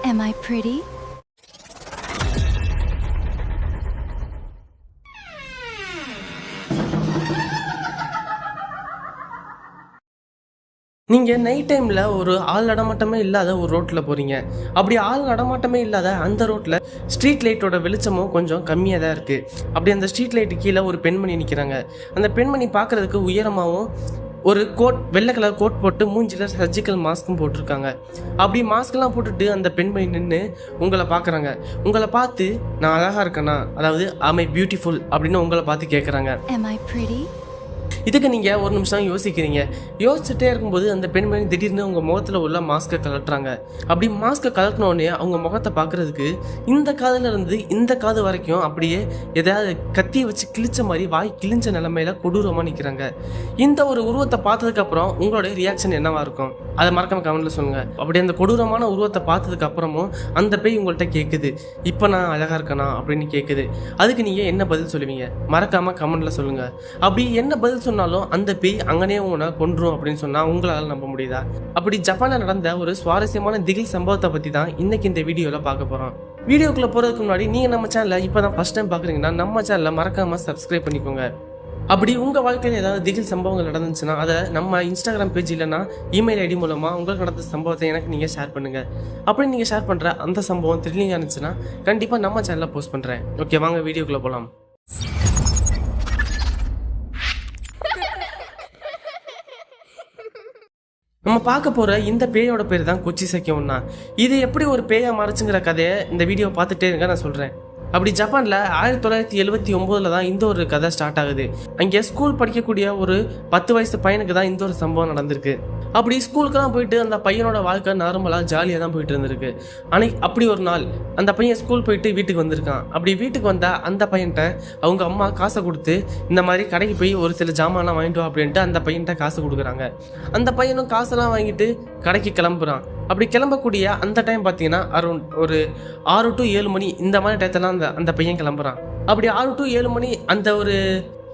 Am I pretty? நீங்கள் night டைமில் ஒரு ஆள் நடமாட்டமே இல்லாத ஒரு ரோட்டில் போகிறீங்க. அப்படி ஆள் நடமாட்டமே இல்லாத அந்த ரோட்டில் ஸ்ட்ரீட் லைட்டோட வெளிச்சமும் கொஞ்சம் கம்மியாக தான் இருக்குது. அப்படி அந்த ஸ்ட்ரீட் லைட்டு கீழே ஒரு பெண்மணி நிற்கிறாங்க. அந்த பெண்மணி பார்க்குறதுக்கு உயரமாகவும் ஒரு வெள்ளை கலர் கோட் போட்டு மூஞ்சில் சர்ஜிக்கல் மாஸ்க்கும் போட்டிருக்காங்க. அப்படி மாஸ்க்லாம் போட்டுட்டு அந்த பெண்மணி நின்று உங்களை பார்க்குறாங்க. உங்களை பார்த்து நான் அழகாக இருக்கேனா, அதாவது am I beautiful அப்படின்னு உங்களை பார்த்து கேட்குறாங்க. Am I pretty? இதுக்கு நீங்கள் ஒரு நிமிஷம் யோசிக்கிறீங்க. யோசிச்சுட்டே இருக்கும்போது அந்த பெண்மணி திடீர்னு உங்கள் முகத்தில் உள்ள மாஸ்க்கை கலட்டுறாங்க. அப்படி மாஸ்க்கை கலட்டினோடனே அவங்க முகத்தை பார்க்குறதுக்கு இந்த காதுல இருந்து இந்த காது வரைக்கும் அப்படியே எதாவது கத்தியை வச்சு கிழிச்ச மாதிரி வாய் கிழிஞ்ச நிலைமையில கொடூரமாக நிற்கிறாங்க. இந்த ஒரு உருவத்தை பார்த்ததுக்கப்புறம் உங்களோட ரியாக்ஷன் என்னவா இருக்கும் அதை மறக்காம கமெண்ட்ல சொல்லுங்கள். அப்படி அந்த கொடூரமான உருவத்தை பார்த்ததுக்கு அப்புறமும் அந்த பேய் உங்கள்கிட்ட கேட்குது, இப்போ நான் அழகாக இருக்கேனா அப்படின்னு கேட்குது. அதுக்கு நீங்கள் என்ன பதில் சொல்லுவீங்க மறக்காமல் கமெண்ட்டில் சொல்லுங்கள். அப்படி என்ன பதில் சொன்னாலும் அந்த பேய் அங்கனே உங்களை கொன்றும் அப்படின்னு சொன்னால் உங்களால் நம்ப முடியுதா? அப்படி ஜப்பானில் நடந்த ஒரு சுவாரஸ்யமான திகில் சம்பவத்தை பற்றி தான் இன்னைக்கு இந்த வீடியோவில் பார்க்க போகிறோம். வீடியோக்குள்ளே போகிறதுக்கு முன்னாடி நீங்கள் நம்ம சேனலை இப்போ தான் ஃபஸ்ட் டைம் பார்க்குறீங்கன்னா நம்ம சேனலை மறக்காமல் சப்ஸ்கிரைப் பண்ணிக்கோங்க. அப்படி உங்கள் வாழ்க்கையில் ஏதாவது திகில் சம்பவங்கள் நடந்துச்சுன்னா அதை நம்ம இன்ஸ்டாகிராம் பேஜ் இல்லைனா இமெயில் ஐடி மூலமாக உங்களுக்கு நடந்த சம்பவத்தை எனக்கு நீங்கள் ஷேர் பண்ணுங்கள். அப்படி நீங்கள் ஷேர் பண்ணுற அந்த சம்பவம் த்ரில்லிங்காக இருந்துச்சுன்னா கண்டிப்பாக நம்ம சேனலில் போஸ்ட் பண்ணுறேன். ஓகே, வாங்க வீடியோக்குள்ளே போகலாம். நம்ம பார்க்க போகிற இந்த பேயோட பேர் தான் கொச்சி சக்கியம்னா. இது எப்படி ஒரு பேயா மாறுச்சுங்கிற கதையை இந்த வீடியோ பார்த்துட்டே இருங்க, நான் சொல்கிறேன். அப்படி ஜப்பானில் 1979 தான் இந்த ஒரு கதை ஸ்டார்ட் ஆகுது. அங்கே ஸ்கூல் படிக்கக்கூடிய ஒரு 10 வயசு பையனுக்கு தான் இந்த ஒரு சம்பவம் நடந்திருக்கு. அப்படி ஸ்கூலுக்கெல்லாம் போயிட்டு அந்த பையனோட வாழ்க்கை நார்மலாக ஜாலியாக தான் போயிட்டு இருந்திருக்கு. ஆனால் அப்படி ஒரு நாள் அந்த பையன் ஸ்கூல் போயிட்டு வீட்டுக்கு வந்திருக்கான். அப்படி வீட்டுக்கு வந்தால் அந்த பையன்கிட்ட அவங்க அம்மா காசை கொடுத்து இந்த மாதிரி கடைக்கு போய் ஒரு சில ஜாமான்லாம் வாங்கிட்டு வா அப்படின்ட்டு அந்த பையன்கிட்ட காசு கொடுக்குறாங்க. அந்த பையனும் காசெல்லாம் வாங்கிட்டு கடைக்கு கிளம்புறான். அப்படி கிளம்பக்கூடிய அந்த டைம் பார்த்தீங்கன்னா அரௌண்ட் ஒரு 6 to 7 மணி இந்த மாதிரி டயத்தெல்லாம் அந்த பையன் கிளம்புறான். அப்படி 6 to 7 மணி அந்த ஒரு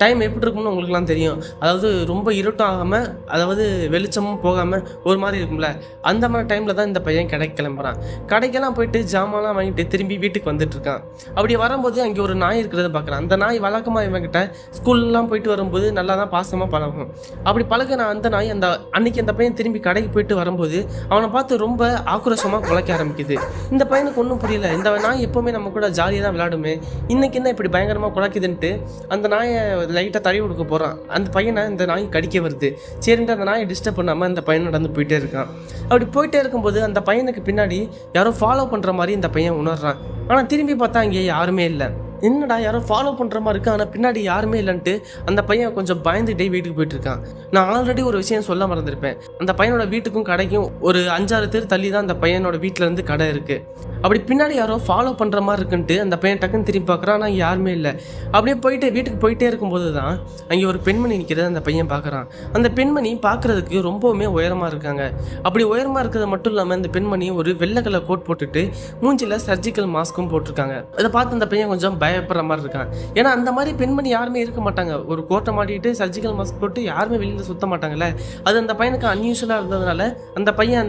டைம் எப்படி இருக்கும்னு உங்களுக்குலாம் தெரியும். அதாவது ரொம்ப இருட்டும் ஆகாமல், அதாவது வெளிச்சமும் போகாமல் ஒரு மாதிரி இருக்கும்ல, அந்த மாதிரி டைமில் தான் இந்த பையன் கடைக்கு கிளம்புறான். கடைக்கெல்லாம் போயிட்டு ஜாமான்லாம் வாங்கிட்டு திரும்பி வீட்டுக்கு வந்துட்டு இருக்கான். அப்படி வரும்போது அங்கே ஒரு நாய் இருக்கிறத பார்க்குறான். அந்த நாய் வழக்கமாக இவங்கிட்ட ஸ்கூல்லாம் போயிட்டு வரும்போது நல்லா தான் பாசமாக பழகும். அப்படி பழகின அந்த நாய் அன்னைக்கு அந்த பையன் திரும்பி கடைக்கு போயிட்டு வரும்போது அவனை பார்த்து ரொம்ப ஆக்ரோஷமாக குலைக்க ஆரம்பிக்குது. இந்த பையனுக்கு ஒன்றும் புரியல, இந்த நாய் எப்போவுமே நம்ம கூட ஜாலியாக தான் விளையாடுமே, இன்னைக்கு என்ன இப்படி பயங்கரமாக குலைக்குதுன்ட்டு அந்த நாயை லைட்டாக தடவி கொடுக்க போகிறான். அந்த பையனை இந்த நாய் கடிக்க வருது. சரின்ட்டு அந்த நாயை டிஸ்டர்ப் பண்ணாமல் அந்த பையன் நடந்து போயிட்டே இருக்கான். அப்படி போயிட்டே இருக்கும்போது அந்த பையனுக்கு பின்னாடி யாரோ ஃபாலோ பண்ணுற மாதிரி இந்த பையன் உணர்றான். ஆனால் திரும்பி பார்த்தா அங்கே யாருமே இல்லை. என்னடா யாரோ ஃபாலோ பண்ணுற மாதிரி இருக்கு, ஆனால் பின்னாடி யாருமே இல்லைன்ட்டு அந்த பையன் கொஞ்சம் பயந்துகிட்டே வீட்டுக்கு போயிட்டு இருக்கான். நான் ஆல்ரெடி ஒரு விஷயம் சொல்ல மறந்துருப்பேன். அந்த பையனோட வீட்டுக்கும் கடைக்கும் ஒரு 5-6 தெரு தள்ளி தான் அந்த பையனோட வீட்டில் இருந்து கடை இருக்குது. அப்படி பின்னாடி யாரோ ஃபாலோ பண்ணுற மாதிரி இருக்குன்ட்டு அந்த பையன் டக்குன்னு திரும்பி பார்க்குறான். ஆனால் யாருமே இல்லை. அப்படியே வீட்டுக்கு போயிட்டே இருக்கும்போது தான் அங்கே ஒரு பெண்மணி நிற்கிறத அந்த பையன் பார்க்குறான். அந்த பெண்மணி பார்க்குறதுக்கு ரொம்பவுமே உயரமாக இருக்காங்க. அப்படி உயரமாக இருக்கிறது மட்டும் இல்லாமல் அந்த பெண்மணி ஒரு வெள்ளை கலர் கோட் போட்டுட்டு மூஞ்சில் சர்ஜிக்கல் மாஸ்க்கும் போட்டிருக்காங்க. அதை பார்த்து அந்த பையன் கொஞ்சம் பயப்படுற மாதிரி இருக்கான். ஏன்னா அந்த மாதிரி பெண்மணி யாருமே இருக்க மாட்டாங்க. ஒரு கோட்டை மாட்டிட்டு சர்ஜிக்கல் மாஸ்க் போட்டு யாருமே வெளியில் சுத்த மாட்டாங்கல்ல. அது அந்த பையனுக்கு அன்யூஷுவலாக இருந்ததுனால அந்த பையன்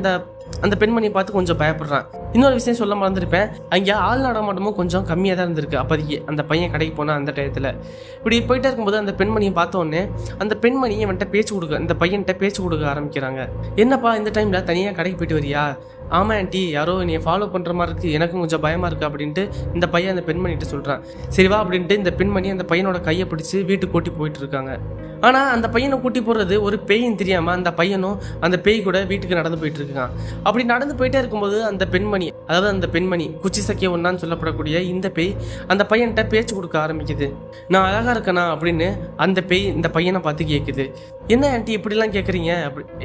அந்த பெண்மணியை பார்த்து கொஞ்சம் பயப்படுறான். இன்னொரு விஷயம் சொல்ல மறந்துருப்பேன், அங்கே ஆள் நடமாட்டமும் கொஞ்சம் கம்மியாக தான் இருந்திருக்கு அப்போதைக்கு அந்த பையன் கடைக்கு போனால் அந்த டயத்தில். இப்படி போயிட்டே இருக்கும்போது அந்த பெண்மணியை பார்த்தோன்னே அந்த பெண்மணி இந்த பையன்கிட்ட பேச்சு கொடுக்க ஆரம்பிக்கிறாங்க. என்னப்பா இந்த டைமில் தனியாக கடைக்கு போயிட்டு வரியா? ஆமாம் ஆண்டி, யாரோ நீ ஃபாலோ பண்ணுற மாதிரி இருக்குது, எனக்கும் கொஞ்சம் பயமாக இருக்குது அப்படின்ட்டு இந்த பையன் அந்த பெண்மணிகிட்ட சொல்கிறான். சரிவா அப்படின்ட்டு இந்த பெண்மணி அந்த பையனோட கையை பிடிச்சி வீட்டுக்கு கூட்டி போயிட்டு இருக்காங்க. ஆனால் அந்த பையனை கூட்டி போடுறது ஒரு பேயின்னு தெரியாமல் அந்த பையனும் அந்த பேய் கூட வீட்டுக்கு நடந்து போயிட்டு இருக்கான். அப்படி நடந்து போயிட்டே இருக்கும்போது அந்த பெண்மணி குச்சி சக்கிய ஒன்னான்னு சொல்லப்படக்கூடிய இந்த பேய் அந்த பையன்கிட்ட பேச்சு கொடுக்க ஆரம்பிக்குது. நான் அழகாக இருக்கேனா அப்படின்னு அந்த பேய் இந்த பையனை பார்த்து கேட்குது. என்ன ஆண்டி இப்படிலாம் கேட்குறீங்க,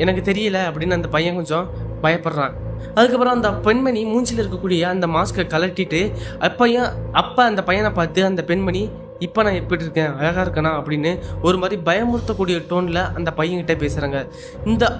எனக்கு தெரியல அப்படின்னு அந்த பையன் கொஞ்சம் பயப்படுறான். அதுக்கப்புறம் அந்த பெண்மணி மூஞ்சில் இருக்கக்கூடிய அந்த மாஸ்கை கலட்டிட்டு அப்போ அந்த பையனை பார்த்து அந்த பெண்மணி இப்போ நான் எப்படி இருக்கேன், அழகாக இருக்கேனா அப்படின்னு ஒரு மாதிரி பயமுறுத்தக்கூடிய டோனில் அந்த பையன்கிட்ட பேசுகிறாங்க.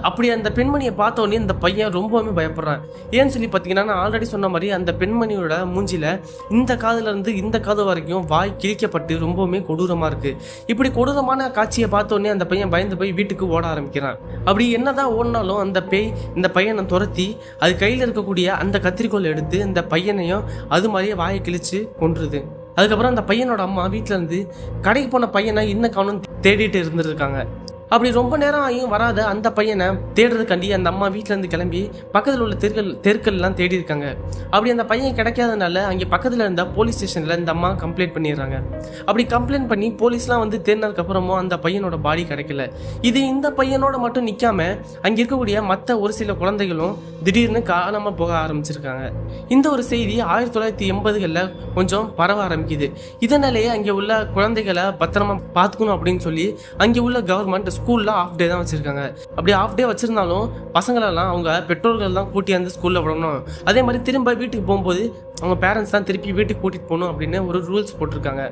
அப்படி அந்த பெண்மணியை பார்த்தோன்னே இந்த பையன் ரொம்பவுமே பயப்படுறான். ஏன்னு சொல்லி பார்த்தீங்கன்னா, நான் ஆல்ரெடி சொன்ன மாதிரி அந்த பெண்மணியோட மூஞ்சியில் இந்த காதுலேருந்து இந்த காது வரைக்கும் வாய் கிழிக்கப்பட்டு ரொம்பவுமே கொடூரமாக இருக்குது. இப்படி கொடூரமான காட்சியை பார்த்தோன்னே அந்த பையன் பயந்து போய் வீட்டுக்கு ஓட ஆரம்பிக்கிறான். அப்படி என்னதான் ஓடினாலும் அந்த பேய் இந்த பையனை துரத்தி அது கையில் இருக்கக்கூடிய அந்த கத்திரிக்கோல் எடுத்து இந்த பையனையும் அது மாதிரியே வாயை கிழிச்சு கொன்றுது. அதுக்கப்புறம் அந்த பையனோட அம்மா வீட்டில் இருந்து கடைக்கு போன பையனை இன்னும் காணும் தேடிட்டு இருந்துருக்காங்க. அப்படி ரொம்ப நேரம் ஆகியும் வராத அந்த பையனை தேடுறதுக்காண்டி அந்த அம்மா வீட்டிலேருந்து கிளம்பி பக்கத்தில் உள்ள தெருக்கள்லாம் தேடி இருக்காங்க. அப்படி அந்த பையன் கிடைக்காதனால அங்கே பக்கத்தில் இருந்த போலீஸ் ஸ்டேஷனில் இந்த அம்மா கம்ப்ளைண்ட் பண்ணிடுறாங்க. அப்படி கம்ப்ளைண்ட் பண்ணி போலீஸ்லாம் வந்து தேடினதுக்கப்புறமும் அந்த பையனோட பாடி கிடைக்கல. இது இந்த பையனோட மட்டும் நிற்காம அங்கே இருக்கக்கூடிய மற்ற ஒரு சில குழந்தைகளும் திடீர்னு காணாமல் போக ஆரம்பிச்சிருக்காங்க. இந்த ஒரு செய்தி 1980களில் கொஞ்சம் பரவ ஆரம்பிக்குது. இதனாலேயே அங்கே உள்ள குழந்தைகளை பத்திரமா பார்த்துக்கணும் அப்படின்னு சொல்லி அங்கே உள்ள கவர்மெண்ட் ஸ்கூலில் ஆஃப் டே தான் வச்சுருக்காங்க. அப்படி ஆஃப் டே வச்சுருந்தாலும் பசங்களெல்லாம் அவங்க பெற்றோர்கள் தான் கூட்டி அந்த ஸ்கூலில் விடணும். அதே மாதிரி திரும்ப வீட்டுக்கு போகும்போது அவங்க பேரண்ட்ஸ் தான் திருப்பி வீட்டுக்கு கூட்டிகிட்டு போகணும் அப்படின்னு ஒரு ரூல்ஸ் போட்டிருக்காங்க.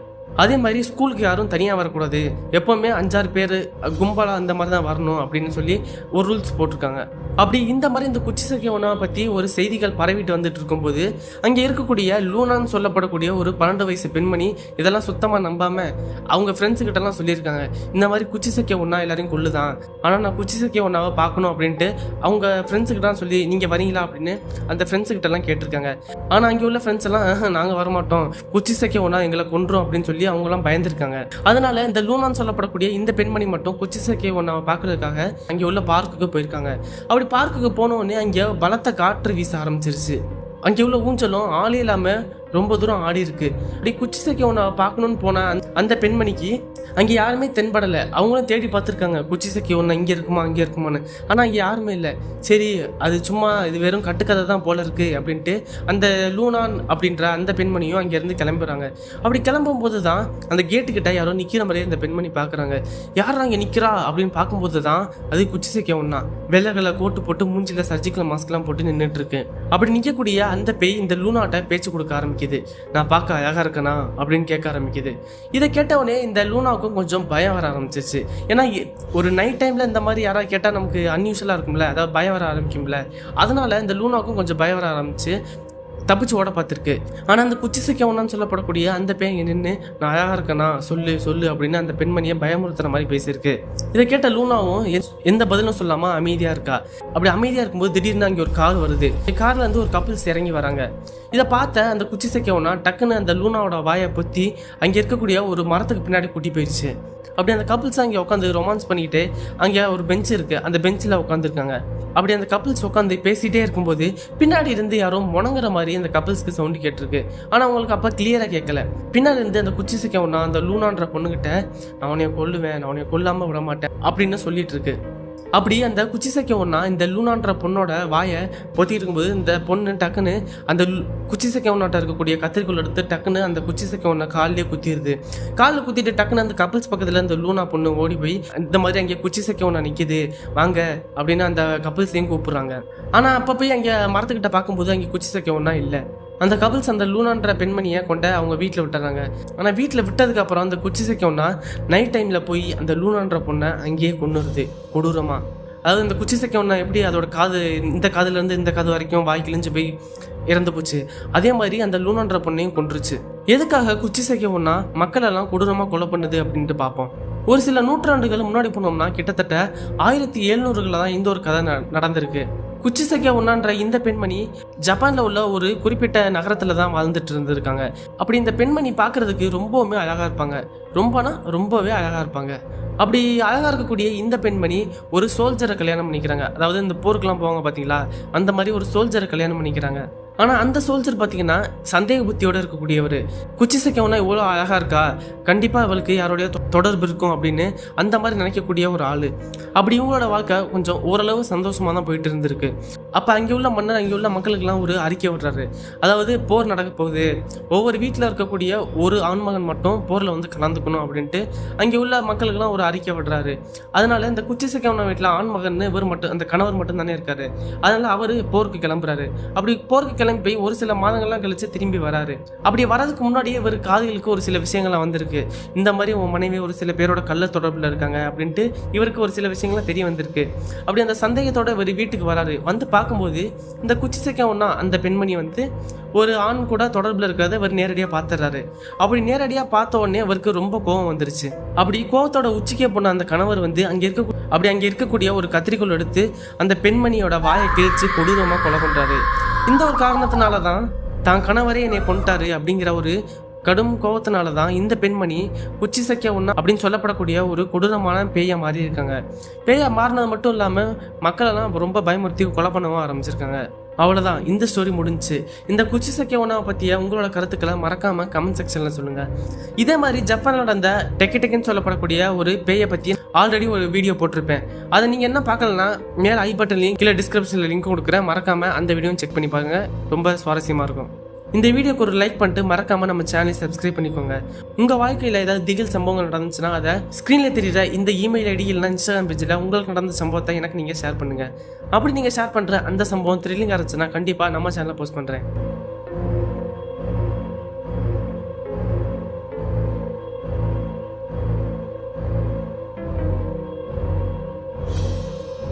அதே மாதிரி ஸ்கூலுக்கு யாரும் தனியாக வரக்கூடாது, எப்போவுமே 5-6 பேர் கும்பலாக அந்த மாதிரி தான் வரணும் அப்படின்னு சொல்லி ஒரு ரூல்ஸ் போட்டிருக்காங்க. அப்படி இந்த மாதிரி இந்த குச்சி சக்கிய உணவை பற்றி ஒரு செய்திகள் பரவிட்டு வந்துட்டு இருக்கும்போது அங்கே இருக்கக்கூடிய லூனான்னு சொல்லப்படக்கூடிய ஒரு 12 வயசு பெண்மணி இதெல்லாம் சுத்தமாக நம்பாமல் அவங்க ஃப்ரெண்ட்ஸுக்கிட்டலாம் சொல்லியிருக்காங்க, இந்த மாதிரி குச்சி சக்கிய ஒன்றா எல்லாரையும் கொள்ளுதான், ஆனால் நான் குச்சி சக்கிய ஒன்றாவை பார்க்கணும் அப்படின்ட்டு அவங்க ஃப்ரெண்ட்ஸுக்கிட்டலாம் சொல்லி நீங்கள் வரீங்களா அப்படின்னு அந்த ஃப்ரெண்ட்ஸுக்கிட்டலாம் கேட்டிருக்காங்க. ஆனால் அங்கே உள்ள ஃப்ரெண்ட்ஸ் எல்லாம் நாங்கள் வரமாட்டோம், குச்சி சக்கிய ஒன்றா எங்களை கொன்றோம் அப்படின்னு சொல்லி அவங்களாம் பயந்துருக்காங்க. அதனால இந்த லூனான்னு சொல்லப்படக்கூடிய இந்த பெண்மணி மட்டும் குச்சி சக்கிய ஒன்றாவை பார்க்கறதுக்காக அங்கே உள்ள பார்க்குக்கு போயிருக்காங்க. அப்படி பார்க்குக்கு போனோடனே அங்கே பலத்த காற்று வீச ஆரம்பிச்சிருச்சு. அங்கே உள்ள ஊஞ்சலும் ஆளே இல்லாமல் ரொம்ப தூரம் ஆடி இருக்கு. அப்படி குச்சி சக்கிய ஒன்றை பார்க்கணுன்னு போன அந்த பெண்மணிக்கு அங்கே யாருமே தென்படலை. அவங்களும் தேடி பார்த்துருக்காங்க குச்சி சக்கிய ஒன்று இங்கே இருக்குமா அங்கே இருக்குமான்னு, ஆனால் அங்கே யாருமே இல்லை. சரி அது சும்மா இது வெறும் கட்டுக்கதை தான் போல இருக்கு அப்படின்ட்டு அந்த லூனான் அப்படின்ற அந்த பெண்மணியும் அங்கேருந்து கிளம்புறாங்க. அப்படி கிளம்பும்போது தான் அந்த கேட்டுக்கிட்ட யாரோ நிற்கிற மாதிரியே அந்த பெண்மணி பார்க்குறாங்க. யாரும் அங்கே நிற்கிறா அப்படின்னு பார்க்கும்போது தான் அது குச்சி சக்கிய ஒன்றா வெள்ளை கலர் கோட்டு போட்டு மூஞ்சில் சர்ஜிக்கல் மாஸ்க்லாம் போட்டு நின்றுட்டு இருக்கு. அப்படி நிற்கக்கூடிய அந்த பேய் இந்த லூனாட்ட பேச்சு கொடுக்க ஆரம்பிக்குது. நான் பார்க்க அழகா இருக்கனா அப்படின்னு கேட்க ஆரம்பிக்குது. இதை கேட்டவொடனே இந்த லூனாவுக்கும் கொஞ்சம் பயம் வர ஆரம்பிச்சிச்சு. ஏன்னா ஒரு நைட் டைம்ல இந்த மாதிரி யாராவது கேட்டால் நமக்கு அன்யூஷுவலாக இருக்கும்ல, அதாவது பயம் வர ஆரம்பிக்கும்ல. அதனால இந்த லூனாவுக்கும் கொஞ்சம் பயம் வர ஆரம்பிச்சு தப்பிச்சு ஓட பார்த்துருக்கு. ஆனால் அந்த குச்சி சக்கிய ஒன்றான்னு சொல்லப்படக்கூடிய அந்த பேய் நின்று நான் அழகா இருக்கேனா சொல்லு சொல்லு அப்படின்னு அந்த பெண்மணியை பயமுறுத்துற மாதிரி பேசியிருக்கு. இதை கேட்ட லூனாவும் எந்த பதிலும் சொல்லாமல் அமைதியாக இருக்கா. அப்படி அமைதியாக இருக்கும்போது திடீர்னு அங்கே ஒரு கார் வருது. காரில் இருந்து ஒரு கப்பிள்ஸ் இறங்கி வராங்க. இதை பார்த்த அந்த குச்சி சக்கிய ஒன்றா டக்குன்னு அந்த லூனாவோட வாயை பொத்தி அங்கே இருக்கக்கூடிய ஒரு மரத்துக்கு பின்னாடி கூட்டி போயிடுச்சு. அப்படி அந்த கப்பிள்ஸ் அங்கே உட்காந்து ரொமான்ஸ் பண்ணிக்கிட்டு அங்கே ஒரு பெஞ்ச் இருக்குது, அந்த பெஞ்சில் உட்காந்துருக்காங்க. அப்படி அந்த கப்பிள்ஸ் உட்காந்து பேசிகிட்டே இருக்கும்போது பின்னாடி இருந்து யாரும் முணங்குற மாதிரி அந்த கப்பிள்ஸ்க்கு சவுண்டு கேட்டிருக்கு. ஆனால் அவங்களுக்கு அப்போ கிளியராக கேட்கல. பின்னாடி இருந்து அந்த குச்சி சக்கிய ஒன்றா அந்த லூனான்ற பொண்ணுகிட்ட நான் உன்னைய கொல்லுவேன், நான் உன்னைய கொல்லாமல் விட மாட்டேன் அப்படின்னு சொல்லிட்டு இருக்கு. அப்படி அந்த குச்சி சக்கிய ஒன்றா இந்த லூனான்ற பொண்ணோட வாயை பொத்திட்டு இருக்கும்போது இந்த பொண்ணு டக்குன்னு அந்த குச்சி சக்கிய ஒன்றாட்ட இருக்கக்கூடிய கத்திரிக்கோள் எடுத்து டக்குன்னு அந்த குச்சி சக்கிய ஒன்றை காலிலே குத்திடுது. காலில் குத்திட்டு டக்குன்னு அந்த கப்பிள்ஸ் பக்கத்தில் இந்த லூனா பொண்ணு ஓடி போய் இந்த மாதிரி அங்கே குச்சி சக்கிய ஒன்றா நிற்கிது வாங்க அப்படின்னு அந்த கப்பிள்ஸையும் கூப்பிட்றாங்க. ஆனால் அப்போ போய் அங்கே மரத்துக்கிட்ட பார்க்கும்போது அங்கே குச்சி சக்கிய ஒன்றா இல்லை. அந்த கபிள்ஸ் அந்த லூனான்ற பெண்மணியை கொண்ட அவங்க வீட்டில் விட்டுறாங்க. ஆனால் வீட்டில் விட்டதுக்கப்புறம் அந்த குச்சி சக்கிய ஒன்றா நைட் டைமில் போய் அந்த லூனான்ற பொண்ணை அங்கேயே கொண்டுருது கொடூரமாக. அதாவது இந்த குச்சி சக்கிய ஒன்றா எப்படி அதோட காது இந்த காதுலேருந்து இந்த காது வரைக்கும் வாய் கிழிஞ்சு போய் இறந்து போச்சு, அதே மாதிரி அந்த லூனான்ற பொண்ணையும் கொன்றுச்சு. எதுக்காக குச்சி சக்கிய ஒன்றா மக்களெல்லாம் கொடூரமாக கொலை பண்ணுது அப்படின்ட்டு பார்ப்போம். ஒரு சில நூற்றாண்டுகள் முன்னாடி போனோம்னா கிட்டத்தட்ட 1700களில் தான் இந்த ஒரு கதை நடந்திருக்கு. குச்சி சக்கிய ஒன்றான்ற இந்த பெண்மணி ஜப்பானில் உள்ள ஒரு குறிப்பிட்ட நகரத்தில் தான் வாழ்ந்துட்டு இருந்திருக்காங்க. அப்படி இந்த பெண்மணி பார்க்குறதுக்கு ரொம்பவுமே அழகாக இருப்பாங்க, ரொம்பவே அழகாக இருப்பாங்க. அப்படி அழகாக இருக்கக்கூடிய இந்த பெண்மணி ஒரு சோல்ஜரை கல்யாணம் பண்ணிக்கிறாங்க. அதாவது இந்த போருக்கெல்லாம் போவாங்க பார்த்தீங்களா, அந்த மாதிரி ஒரு சோல்ஜரை கல்யாணம் பண்ணிக்கிறாங்க. ஆனால் அந்த சோல்ஜர் பார்த்தீங்கன்னா சந்தேக புத்தியோடு இருக்கக்கூடியவர். குச்சி சக்கிய ஒன்றா இவ்வளோ அழகாக இருக்கா, கண்டிப்பாக அவளுக்கு யாருடைய தொடர்பு இருக்கும் அப்படின்னு அந்த மாதிரி நினைக்கக்கூடிய ஒரு ஆள். அப்படி இவங்களோட வாழ்க்கை கொஞ்சம் ஓரளவு சந்தோஷமாக தான் போயிட்டு இருந்திருக்கு. அப்போ அங்கே உள்ள மன்னர் அங்கே உள்ள மக்களுக்கெல்லாம் ஒரு அறிக்கை விடுறாரு. அதாவது போர் நடக்க போகுது, ஒவ்வொரு வீட்டில் இருக்கக்கூடிய ஒரு ஆண்மகன் மட்டும் போரில் வந்து கலந்துக்கணும் அப்படின்ட்டு அங்கே உள்ள மக்களுக்கெல்லாம் ஒரு அறிக்கை விடுறாரு. அதனால இந்த குச்சி சக்கிய ஒன்றா வீட்டில் ஆண்மகன் இவர் மட்டும் அந்த கணவர் மட்டும் தானே இருக்காரு. அதனால அவர் போருக்கு கிளம்புறாரு. அப்படி போருக்கு கிளம்பி போய் ஒரு சில மாதங்கள்லாம் கழிச்சு திரும்பி வராரு. அப்படி வரதுக்கு முன்னாடியே இவர் காதுகளுக்கு ஒரு சில விஷயங்கள்லாம் வந்திருக்கு. இந்த மாதிரி உன் மனைவி ஒரு சில பேரோட கள்ள தொடர்பில் இருக்காங்க அப்படின்ட்டு இவருக்கு ஒரு சில விஷயங்கள்லாம் தெரிய வந்திருக்கு. அப்படி அந்த சந்தேகத்தோட இவர் வீட்டுக்கு வராரு. வந்து பார்க்கும்போது இந்த குச்சி சைக்கியம் ஒன்றா அந்த பெண்மணி வந்து ஒரு ஆண் கூட தொடர்பில் இருக்கிறத இவர் நேரடியாக பார்த்துறாரு. அப்படி நேரடியாக பார்த்த உடனே அவருக்கு ரொம்ப கோபம் வந்துருச்சு. அப்படி கோபத்தோட உச்சிக்கே போன அந்த கணவர் வந்து அங்கே இருக்கக்கூடிய ஒரு கத்திரிக்கோல் எடுத்து அந்த பெண்மணியோட வாயை கிழிச்சு கொடூரமாக கொலை பண்றாரு. இந்த ஒரு காரணத்தினால தான் கணவரே என்னை கொண்டுட்டாரு அப்படிங்கிற ஒரு கடும் கோபத்தினால தான் இந்த பெண்மணி குச்சி சைக்கியம் ஒன்றா அப்படின்னு சொல்லப்படக்கூடிய ஒரு கொடூரமான பேயை மாறி இருக்காங்க. பேயை மாறினது மட்டும் இல்லாமல் மக்களெல்லாம் ரொம்ப பயமுறுத்தி கொலை பண்ணவும் ஆரம்பிச்சிருக்காங்க. அவ்வளோதான், இந்த ஸ்டோரி முடிஞ்சுச்சு. இந்த குச்சி சைக்கியம் ஒன்றாவை பற்றிய உங்களோட கருத்துக்களை மறக்காமல் கமெண்ட் செக்ஷனில் சொல்லுங்கள். இதே மாதிரி ஜப்பானில் நடந்த டெக்கின்னு சொல்லப்படக்கூடிய ஒரு பேயை பற்றி ஆல்ரெடி ஒரு வீடியோ போட்டிருப்பேன். அதை நீங்கள் என்ன பார்க்கலன்னா மேலே ஐ பட்டன் லிங்க் கீழே டிஸ்கிரிப்ஷனில் லிங்க் கொடுக்குறேன். மறக்காமல் அந்த வீடியோவும் செக் பண்ணி பாருங்கள், ரொம்ப சுவாரஸ்யமாக இருக்கும். இந்த வீடியோக்கு ஒரு லைக் பண்ணிட்டு மறக்காமல் நம்ம சேனலை சப்ஸ்கிரைப் பண்ணிக்கோங்க. உங்கள் வாழ்க்கையில் ஏதாவது திகில் சம்பவங்கள் நடந்துச்சுன்னா அதை ஸ்க்ரீனில் தெரியுற இந்த இமெயில் ஐடி இல்லைனா இன்ஸ்டாகிராம் பேஜில் உங்களுக்கு நடந்த சம்பவத்தை எனக்கு நீங்கள் ஷேர் பண்ணுங்கள். அப்படி நீங்கள் ஷேர் பண்ணுற அந்த சம்பவம் த்ரில்லிங்காக இருந்துச்சுன்னா கண்டிப்பாக நம்ம சேனலில் போஸ்ட் பண்ணுறேன்.